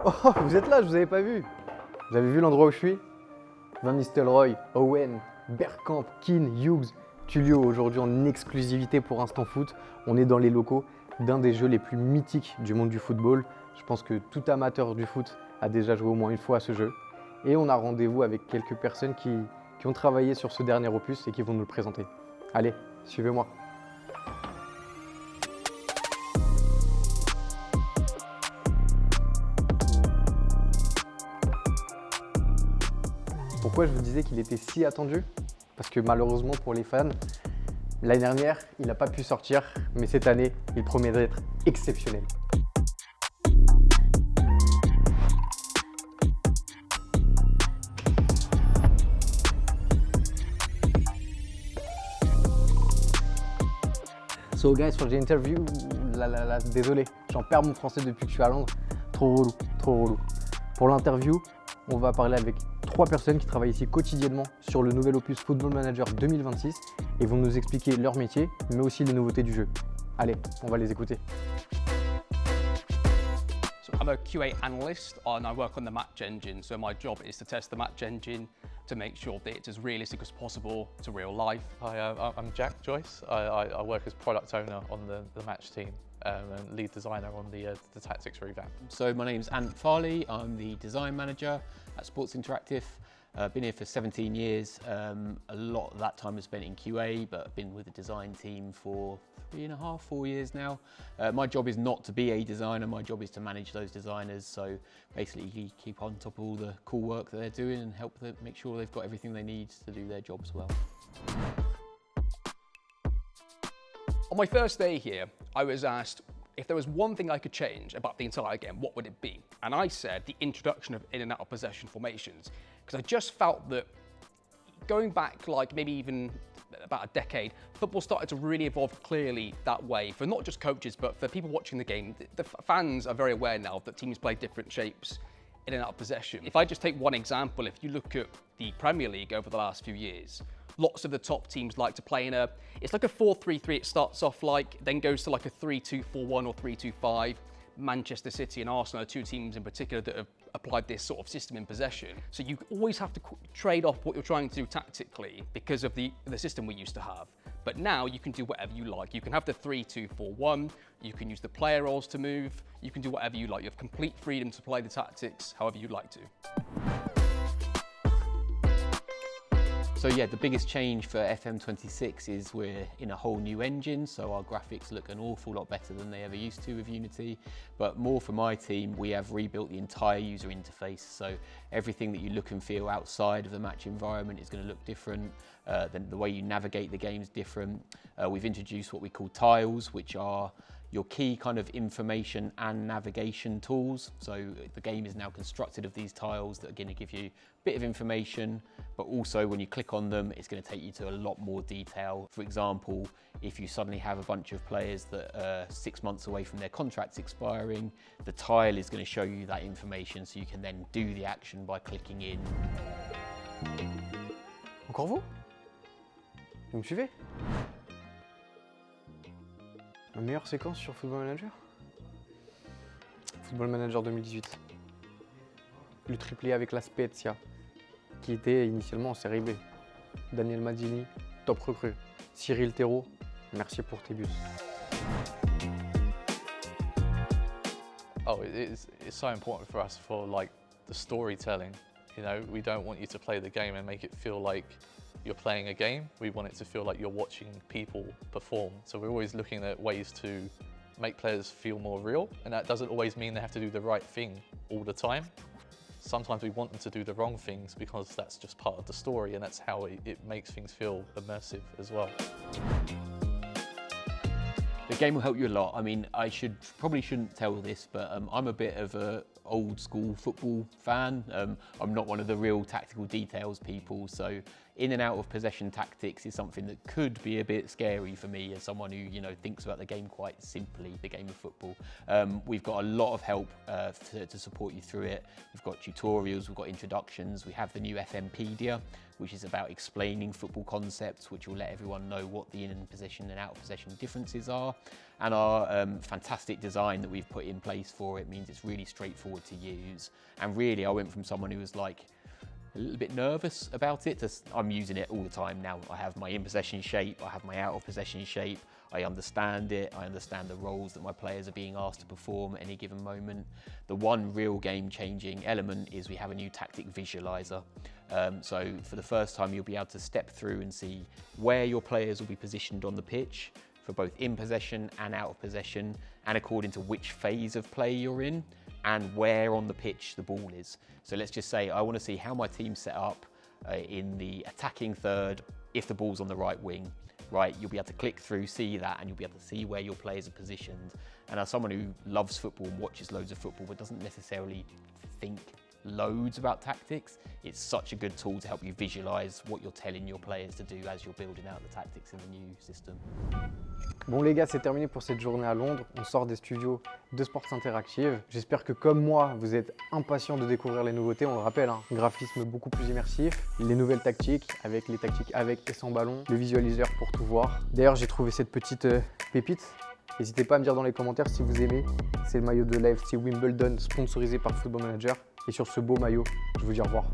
Oh, vous êtes là, je vous avais pas vu. Vous avez vu l'endroit où je suis? Van Nistelrooy, Owen, Bergkamp, Keane, Hughes, Tullio aujourd'hui en exclusivité pour Instant Foot. On est dans les locaux d'un des jeux les plus mythiques du monde du football. Je pense que tout amateur du foot a déjà joué au moins une fois à ce jeu. Et on a rendez-vous avec quelques personnes qui ont travaillé sur ce dernier opus et qui vont nous le présenter. Allez, suivez-moi. Pourquoi je vous disais qu'il était si attendu? Parce que malheureusement pour les fans, l'année dernière, il n'a pas pu sortir, mais cette année, il promet d'être exceptionnel. So guys, for the interview, désolé, j'en perds mon français depuis que je suis à Londres. Trop relou, trop relou. Pour l'interview, on va parler avec 3 personnes qui travaillent ici quotidiennement sur le nouvel opus Football Manager 2026 et vont nous expliquer leur métier, mais aussi les nouveautés du jeu. Allez, on va les écouter. So I'm a QA analyst and I work on the match engine. So my job is to test the match engine to make sure that it's as realistic as possible to real life. Hi, I'm Joyce. I work as product owner on the match team and lead designer on the Tactiques revamp. So my name's Farley. I'm the design manager at Sports Interactive. Been here for 17 years. A lot of that time is spent in QA, but I've been with the design team for 3.5, 4 years now. My job is not to be a designer, my job is to manage those designers. So basically keep on top of all the cool work that they're doing and help them make sure they've got everything they need to do their jobs well. On my first day here, I was asked if there was one thing I could change about the entire game, what would it be? And I said the introduction of in and out of possession formations, because I just felt that going back like maybe even about a decade, football started to really evolve clearly that way for not just coaches, but for people watching the game. The fans are very aware now that teams play different shapes in and out of possession. If I just take one example, if you look at the Premier League over the last few years, lots of the top teams like to play in it's like a 4-3-3 it starts off like, then goes to like a 3-2-4-1 or 3-2-5. Manchester City and Arsenal are 2 teams in particular that have applied this sort of system in possession. So you always have to trade off what you're trying to do tactically because of the system we used to have. But now you can do whatever you like. You can have the 3-2-4-1, you can use the player roles to move, you can do whatever you like. You have complete freedom to play the tactics however you'd like to. So yeah, the biggest change for FM26 is we're in a whole new engine, so our graphics look an awful lot better than they ever used to with Unity. But more for my team, we have rebuilt the entire user interface, so everything that you look and feel outside of the match environment is going to look different. The way you navigate the game is different. We've introduced what we call tiles, which are your key kind of information and navigation tools. So the game is now constructed of these tiles that are going to give you a bit of information, but also when you click on them, it's going to take you to a lot more detail. For example, if you suddenly have a bunch of players that are 6 months away from their contracts expiring, the tile is going to show you that information so you can then do the action by clicking in. Encore vous? Vous me suivez? Ma meilleure séquence sur Football Manager? Football Manager 2018. Le triplé avec la Spezia, qui était initialement en série B. Daniel Mazzini, top recrue. Cyril Thérault, merci pour tes buts. Oh, it's so important for us for like the storytelling. You know, we don't want you to play the game and make it feel like you're playing a game. We want it to feel like you're watching people perform. So we're always looking at ways to make players feel more real, and that doesn't always mean they have to do the right thing all the time. Sometimes we want them to do the wrong things because that's just part of the story, and that's how it makes things feel immersive as well. The game will help you a lot. I mean, probably shouldn't tell this, but I'm a bit of a old school football fan. I'm not one of the real tactical details people, so in and out of possession tactics is something that could be a bit scary for me as someone who, you know, thinks about the game quite simply, the game of football. We've got a lot of help to support you through it. We've got tutorials, we've got introductions, we have the new FMpedia, which is about explaining football concepts, which will let everyone know what the in possession and out of possession differences are. And our fantastic design that we've put in place for it means it's really straightforward to use. And really, I went from someone who was like a little bit nervous about it to I'm using it all the time now. I have my in possession shape, I have my out of possession shape, I understand it, I understand the roles that my players are being asked to perform at any given moment. The one real game-changing element is we have a new tactic visualizer. So for the first time, you'll be able to step through and see where your players will be positioned on the pitch for both in possession and out of possession, and according to which phase of play you're in and where on the pitch the ball is. So let's just say I want to see how my team's set up in the attacking third if the ball's on the right wing. Right, you'll be able to click through, see that, and you'll be able to see where your players are positioned. And as someone who loves football and watches loads of football but doesn't necessarily think loads about tactics, it's such a good tool to help you visualize what you're telling your players to do as you're building out the tactics in the new system. Bon les gars, c'est terminé pour cette journée à Londres. On sort des studios de Sports Interactive. J'espère que comme moi, vous êtes impatients de découvrir les nouveautés. On le rappelle, hein, graphisme beaucoup plus immersif, les nouvelles tactiques avec les tactiques avec et sans ballon, le visualiseur pour tout voir. D'ailleurs, j'ai trouvé cette petite pépite. N'hésitez pas à me dire dans les commentaires si vous aimez. C'est le maillot de l'AFC Wimbledon sponsorisé par Football Manager. Et sur ce beau maillot, je vous dis au revoir.